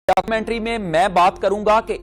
Documentary में मैं बात करूंगा कि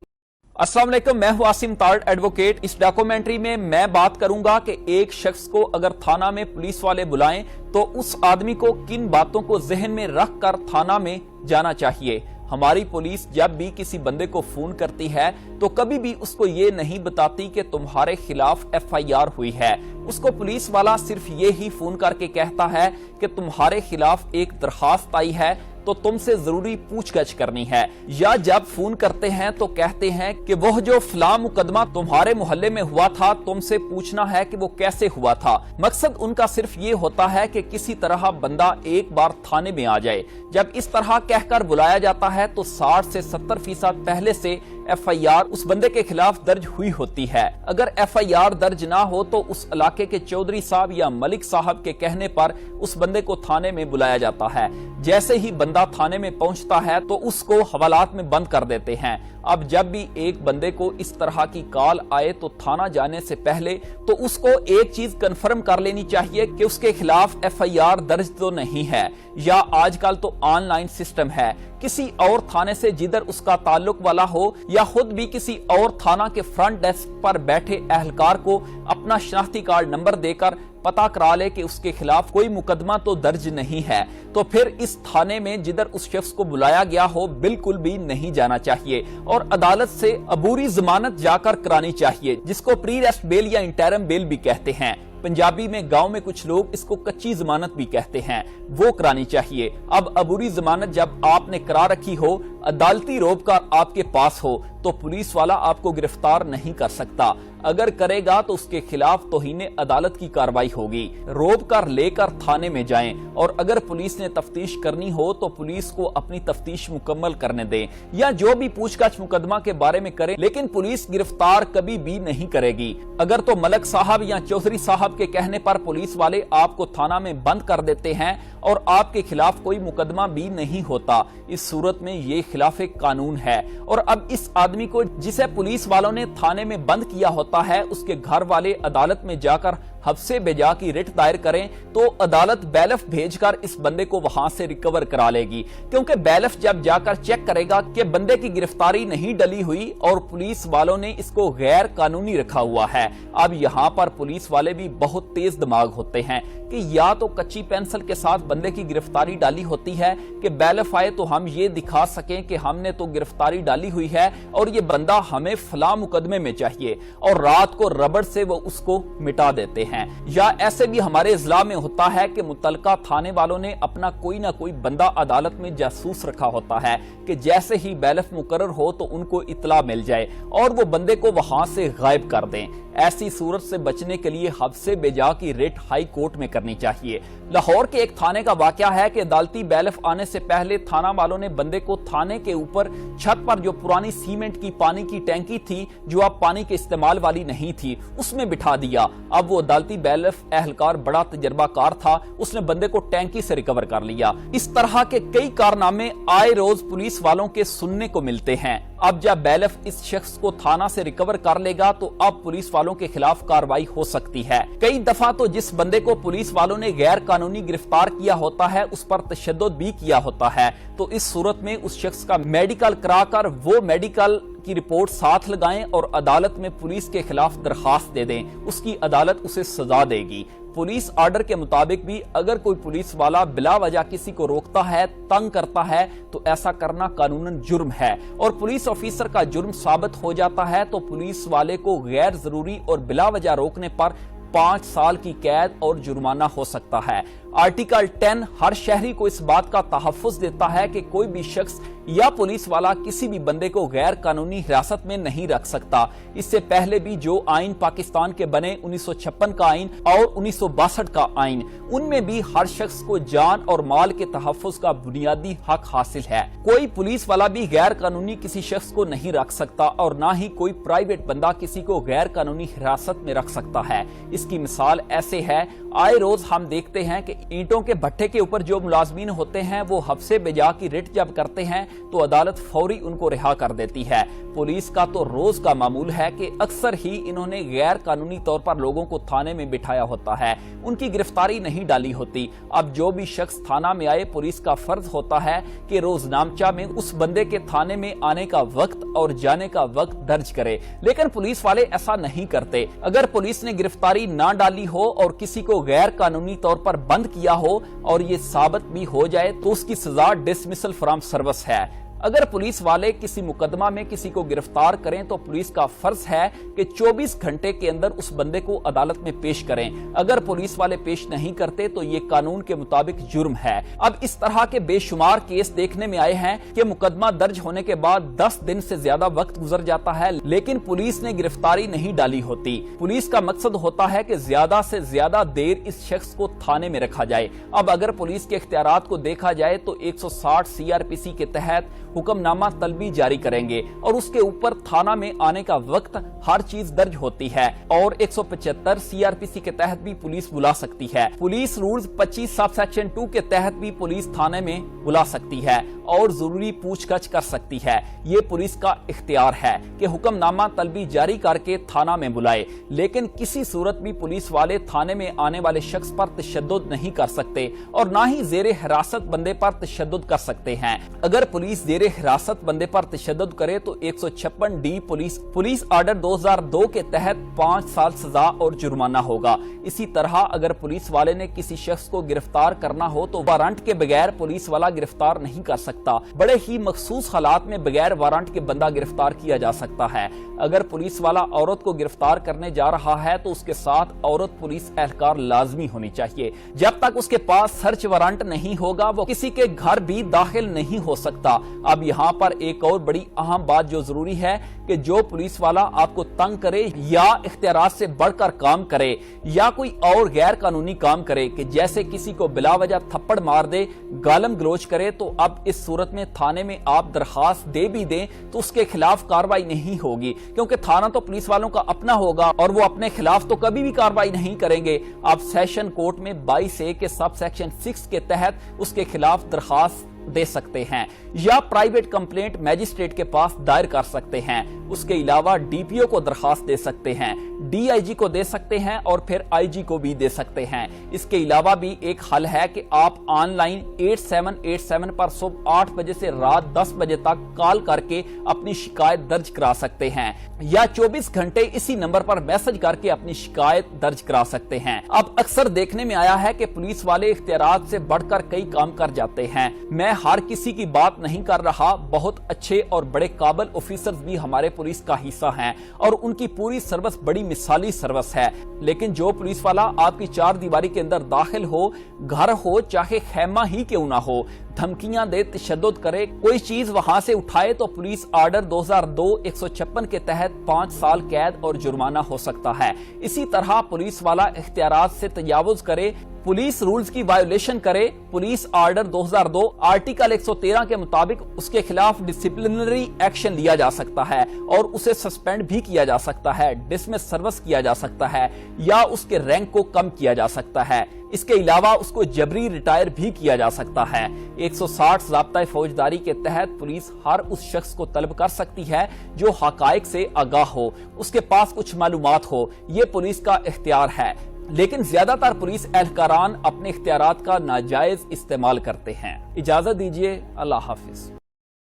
अस्सलाम वालेकुम, मैं हूं आसिम तारड़ एडवोकेट। इस डॉक्यूमेंट्री में मैं बात करूंगा कि एक शख्स को अगर थाना में पुलिस वाले बुलाएं तो उस आदमी को किन बातों को जहन में रख कर थाना में जाना चाहिए। हमारी पुलिस जब भी किसी बंदे को फोन करती है तो कभी भी उसको ये नहीं बताती कि तुम्हारे खिलाफ एफआईआर हुई है। उसको पुलिस वाला सिर्फ ये ही फोन करके कहता है कि तुम्हारे खिलाफ एक दरखास्त आई है तो तुमसे जरूरी पूछगछ करनी है, या जब फोन करते हैं तो कहते हैं कि वह जो फलां मुकदमा तुम्हारे मोहल्ले में हुआ था तुमसे पूछना है कि वो कैसे हुआ था। मकसद उनका सिर्फ ये होता है कि किसी तरह बंदा एक बार थाने में आ जाए। जब इस तरह कहकर बुलाया जाता है तो 60 से 70% पहले से एफआईआर उस बंदे के खिलाफ दर्ज हुई होती है। अगर एफआईआर दर्ज ना हो तो उस इलाके के चौधरी साहब या मलिक साहब के कहने पर उस बंदे को थाने में बुलाया जाता है। जैसे ही बंदा थाने में पहुंचता है तो उसको हवालात में बंद कर देते हैं। अब जब भी एक बंदे को इस तरह की कॉल आए तो थाना जाने से पहले तो उसको एक चीज कंफर्म कर लेनी चाहिए कि उसके खिलाफ एफआईआर दर्ज तो नहीं है, या आजकल तो ऑनलाइन सिस्टम है। किसी और थाने से जिधर उसका ताल्लुक वाला हो या खुद भी किसी और थाना के फ्रंट डेस्क पर बैठे एहलकार को अपना शनाख्ती कार्ड नंबर देकर पता करा ले कि उसके खिलाफ कोई मुकदमा तो दर्ज नहीं है, तो फिर इस थाने में जिधर उस शख्स को बुलाया गया हो बिल्कुल भी नहीं जाना चाहिए और अदालत से अबूरी जमानत जाकर करानी चाहिए, जिसको प्री अरेस्ट बेल या इंटरम बेल भी कहते हैं। पंजाबी में गांव में कुछ लोग इसको कच्ची जमानत भी कहते हैं, वो करानी चाहिए। अब अबूरी जमानत जब आपने करा रखी हो, अदालती रोबकार आपके पास हो, तो पुलिस वाला आपको गिरफ्तार नहीं कर सकता। अगर करेगा तो उसके खिलाफ तौहीन अदालत की कार्रवाई होगी। रोबकार लेकर थाने में जाएं, और अगर पुलिस ने तफ्तीश करनी हो तो पुलिस को अपनी तफ्तीश मुकम्मल करने दें, या जो भी पूछताछ मुकदमा के बारे में करें, लेकिन पुलिस गिरफ्तार कभी भी नहीं करेगी। अगर तो मलक साहब या चौधरी साहब के कहने पर पुलिस वाले आपको थाना में बंद कर देते हैं और आपके खिलाफ कोई मुकदमा भी नहीं होता, इस सूरत में ये खिलाफ कानून है। और अब इस आदमी को जिसे पुलिस वालों ने थाने में बंद किया होता है, उसके घर वाले अदालत में जाकर हफ्से बेजा की रिट दायर करें तो अदालत बैलफ भेजकर इस बंदे को वहां से रिकवर करा लेगी, क्योंकि बैलफ जब जाकर चेक करेगा कि बंदे की गिरफ्तारी नहीं डली हुई और पुलिस वालों ने इसको गैर कानूनी रखा हुआ है। अब यहाँ पर पुलिस वाले भी बहुत तेज दिमाग होते हैं कि या तो कच्ची पेंसिल के साथ बंदे की गिरफ्तारी डाली होती है कि बैलफ आए तो हम ये दिखा सकें कि हमने तो गिरफ्तारी डाली हुई है और ये बंदा हमें फलां मुकदमे में चाहिए, और रात को रबड़ से वो उसको मिटा देते हैं। या ऐसे भी हमारे इजला में होता है कि मुतलका थाने वालों ने अपना कोई ना कोई बंदा अदालत में जासूस रखा होता है कि जैसे ही बैलफ मुकर्रर हो तो उनको इतला मिल जाए और वो बंदे को वहां से गायब कर दें। ऐसी सूरत से बचने के लिए हफ्से बेजा की रिट हाई कोर्ट में करनी चाहिए। लाहौर के एक थाने का वाकया है कि अदालती बैलफ आने से पहले थाना वालों ने बंदे को थाने के ऊपर छत पर जो पुरानी सीमेंट की पानी की टैंकी थी, जो अब पानी के इस्तेमाल वाली नहीं थी, उसमें बिठा दिया। अब वो अदालती बैलफ एहलकार बड़ा तजर्बाकार था, उसने बंदे को टैंकी से रिकवर कर लिया। इस तरह के कई कारनामे आए रोज पुलिस वालों के सुनने को मिलते हैं। अब जब बैलफ इस शख्स को थाना से रिकवर कर लेगा तो अब पुलिस वालों के खिलाफ कार्रवाई हो सकती है। कई दफा तो जिस बंदे को पुलिस वालों ने गैर कानूनी गिरफ्तार किया होता है उस पर तशद्दुद भी किया होता है, तो इस सूरत में उस शख्स का मेडिकल कराकर वो मेडिकल की रिपोर्ट साथ लगाएं और अदालत में पुलिस के खिलाफ दरखास्त दे दें, उसकी अदालत उसे सजा देगी। पुलिस ऑर्डर के मुताबिक भी अगर कोई पुलिस वाला बिला वजह किसी को रोकता है, तंग करता है, तो ऐसा करना कानूनन जुर्म है और पुलिस ऑफिसर का जुर्म साबित हो जाता है तो पुलिस वाले को गैर जरूरी और बिला वजह रोकने पर 5 साल की कैद और जुर्माना हो सकता है। आर्टिकल 10 हर शहरी को इस बात का तहफ्फुज देता है कि कोई भी शख्स या पुलिस वाला किसी भी बंदे को गैर कानूनी हिरासत में नहीं रख सकता। इससे पहले भी जो आइन पाकिस्तान के बने 1956 का आइन और 1962 का आइन, उनमें भी हर शख्स को जान और माल के तहफ्फुज का बुनियादी हक हासिल है। कोई पुलिस वाला भी गैर कानूनी किसी शख्स को नहीं रख सकता और ना ही कोई प्राइवेट बंदा किसी को गैर कानूनी हिरासत में रख सकता है। इसकी मिसाल ऐसे है, आए रोज हम देखते हैं कि ईंटों के भट्टे के ऊपर जो मुलाजमीन होते हैं वो हफ्से बेजा की रिट जब करते हैं तो अदालत फौरी उनको रिहा कर देती है। पुलिस का तो रोज का मामूल है कि अक्सर ही इन्होंने गैर कानूनी तौर पर लोगों को थाने में बिठाया होता है, उनकी गिरफ्तारी नहीं डाली होती। अब जो भी शख्स थाना में आए, पुलिस का फर्ज होता है कि रोजनामचा में उस बंदे के थाने में आने का वक्त और जाने का वक्त दर्ज करे, लेकिन पुलिस वाले ऐसा नहीं करते। अगर पुलिस ने गिरफ्तारी ना डाली हो और किसी को गैर कानूनी तौर पर बंद किया हो और ये साबित भी हो जाए तो उसकी सजा डिसमिसल फ्रॉम सर्विस है। अगर पुलिस वाले किसी मुकदमा में किसी को गिरफ्तार करें तो पुलिस का फर्ज है कि 24 घंटे के अंदर उस बंदे को अदालत में पेश करें। अगर पुलिस वाले पेश नहीं करते तो ये कानून के मुताबिक जुर्म है। अब इस तरह के बेशुमार केस देखने में आए हैं कि मुकदमा दर्ज होने के बाद 10 दिन से ज्यादा वक्त गुजर जाता है, लेकिन पुलिस ने गिरफ्तारी नहीं डाली होती। पुलिस का मकसद होता है कि ज्यादा से ज्यादा देर इस शख्स को थाने में रखा जाए। अब अगर पुलिस के इख्तियारात को देखा जाए तो 160 सीआरपीसी के तहत हुक्मनामा तलबी जारी करेंगे और उसके ऊपर थाना में आने का वक्त हर चीज दर्ज होती है, और 175 सीआरपीसी के तहत भी पुलिस बुला सकती है। पुलिस रूल्स 25 सब सेक्शन 2 के तहत भी पुलिस थाने में बुला सकती है और जरूरी पूछताछ कर सकती है। ये पुलिस का इख्तियार है कि हुक्मनामा तलबी जारी करके थाना में बुलाए, लेकिन किसी सूरत भी पुलिस वाले थाने में आने वाले शख्स पर तशद्दुद नहीं कर सकते और ना ही जेरे हिरासत बंदे पर तशद्दुद कर सकते हैं। अगर पुलिस जेरे हिरासत बंदे पर तशद्दुद करे तो 156 डी पुलिस आर्डर 2002 के तहत 5 साल सजा और जुर्माना होगा। इसी तरह अगर पुलिस वाले ने किसी शख्स को गिरफ्तार करना हो तो वारंट के बगैर पुलिस वाला गिरफ्तार नहीं कर सकता। बड़े ही मखसूस हालात में बगैर वारंट के बंदा गिरफ्तार किया जा सकता है। अगर पुलिस वाला औरत को गिरफ्तार करने जा रहा है तो उसके साथ औरत पुलिस एहलकार लाजमी होनी चाहिए। जब तक उसके पास सर्च वारंट नहीं होगा वो किसी के घर भी दाखिल नहीं हो सकता। अब यहाँ पर एक और बड़ी अहम बात जो जरूरी है कि जो पुलिस वाला आपको तंग करे या इख्तियारात से बढ़कर काम करे या कोई और गैर कानूनी काम करे कि जैसे किसी को बिला वजह थप्पड़ मार दे, गालम गलोच करे, तो अब इस सूरत में थाने में आप दरखास्त दे भी दें तो उसके खिलाफ कार्रवाई नहीं होगी, क्योंकि थाना तो पुलिस वालों का अपना होगा और वो अपने खिलाफ तो कभी भी कार्रवाई नहीं करेंगे। आप सेशन कोर्ट में 22A के सब सेक्शन 6 के तहत उसके खिलाफ दरखास्त दे सकते हैं या प्राइवेट कंप्लेंट मैजिस्ट्रेट के पास दायर कर सकते हैं। उसके अलावा डीपीओ को दरखास्त दे सकते हैं, डीआईजी को दे सकते हैं और फिर आईजी को भी दे सकते हैं। इसके अलावा भी एक हल है कि आप ऑनलाइन 8787 पर सुबह 8 बजे से रात 10 बजे तक कॉल करके अपनी शिकायत दर्ज करा सकते हैं या 24 घंटे इसी नंबर पर मैसेज करके अपनी शिकायत दर्ज करा सकते हैं। अब अक्सर देखने में आया है कि पुलिस वाले इख्तियारात से बढ़कर कई काम कर जाते हैं। मैं हर किसी की बात नहीं कर रहा, बहुत अच्छे और बड़े काबिल ऑफिसर्स भी हमारे पुलिस का हिस्सा हैं और उनकी पूरी सर्विस बड़ी मिसाली सर्विस है। लेकिन जो पुलिस वाला आपकी 4 दीवारी के अंदर दाखिल हो, घर हो चाहे खैमा ही क्यों ना हो, धमकियां दे, तशद्दुद करे, कोई चीज वहां से उठाए तो पुलिस आर्डर 2002-156 के तहत 5 साल कैद और जुर्माना हो सकता है। इसी तरह पुलिस वाला इख्तियारात से तजावुज करे, पुलिस रूल्स की वायोलेशन करे, पुलिस आर्डर 2002 आर्टिकल 113 के मुताबिक उसके खिलाफ डिसिप्लिनरी एक्शन लिया जा सकता है और उसे सस्पेंड भी किया जा सकता है, डिसमिस सर्विस किया जा सकता है या उसके रैंक को कम किया जा सकता है। इसके अलावा उसको जबरी रिटायर भी किया जा सकता है। 160 ज़ाब्ता फौजदारी के तहत पुलिस हर उस शख्स को तलब कर सकती है जो हकायक से आगाह हो, उसके पास कुछ मालूमात हो। ये पुलिस का इख्तियार है, लेकिन ज्यादातर पुलिस एहलकारान अपने इख्तियारात का नाजायज इस्तेमाल करते हैं। इजाजत दीजिए, अल्लाह हाफिज।